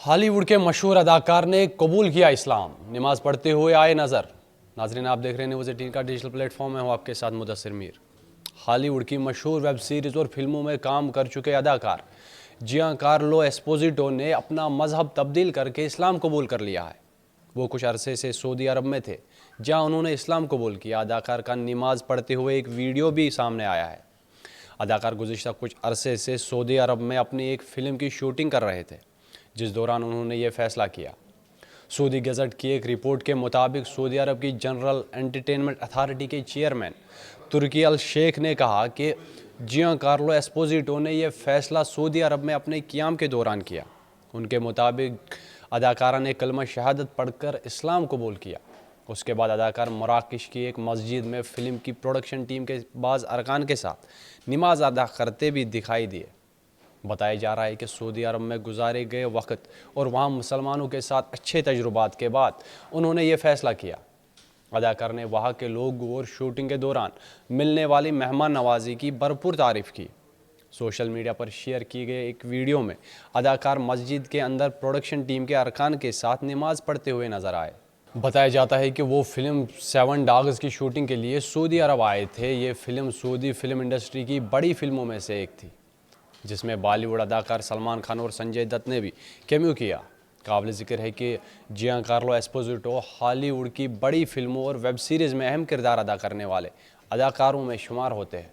ہالی ووڈ کے مشہور اداکار نے قبول کیا اسلام، نماز پڑھتے ہوئے آئے نظر۔ ناظرین، آپ دیکھ رہے ہیں نیوز 18 کا ڈیجیٹل پلیٹ فارم ہے، ہوں آپ کے ساتھ مدثر میر۔ ہالی ووڈ کی مشہور ویب سیریز اور فلموں میں کام کر چکے اداکار جیان کارلو ایسپوزیٹو نے اپنا مذہب تبدیل کر کے اسلام قبول کر لیا ہے۔ وہ کچھ عرصے سے سعودی عرب میں تھے، جہاں انہوں نے اسلام قبول کیا۔ اداکار کا نماز پڑھتے ہوئے ایک ویڈیو بھی سامنے آیا ہے۔ اداکار گزشتہ کچھ عرصے سے سعودی عرب میں اپنی ایک فلم کی شوٹنگ کر رہے تھے، جس دوران انہوں نے یہ فیصلہ کیا۔ سعودی گزٹ کی ایک رپورٹ کے مطابق سعودی عرب کی جنرل انٹرٹینمنٹ اتھارٹی کے چیئرمین ترکی الشیخ نے کہا کہ جیان کارلو ایسپوزیٹو نے یہ فیصلہ سعودی عرب میں اپنے قیام کے دوران کیا۔ ان کے مطابق اداکارہ نے کلمہ شہادت پڑھ کر اسلام قبول کیا۔ اس کے بعد اداکار مراکش کی ایک مسجد میں فلم کی پروڈکشن ٹیم کے بعض ارکان کے ساتھ نماز ادا کرتے بھی دکھائی دیے۔ بتایا جا رہا ہے کہ سعودی عرب میں گزارے گئے وقت اور وہاں مسلمانوں کے ساتھ اچھے تجربات کے بعد انہوں نے یہ فیصلہ کیا۔ اداکار نے وہاں کے لوگوں اور شوٹنگ کے دوران ملنے والی مہمان نوازی کی بھرپور تعریف کی۔ سوشل میڈیا پر شیئر کی گئے ایک ویڈیو میں اداکار مسجد کے اندر پروڈکشن ٹیم کے ارکان کے ساتھ نماز پڑھتے ہوئے نظر آئے۔ بتایا جاتا ہے کہ وہ فلم 7 ڈاگز کی شوٹنگ کے لیے سعودی عرب آئے تھے۔ یہ فلم سعودی فلم انڈسٹری کی بڑی فلموں میں سے ایک تھی، جس میں بالی ووڈ اداکار سلمان خان اور سنجے دت نے بھی کیمیو کیا۔ قابل ذکر ہے کہ جیان کارلو ایسپوزیٹو ہالی ووڈ کی بڑی فلموں اور ویب سیریز میں اہم کردار ادا کرنے والے اداکاروں میں شمار ہوتے ہیں۔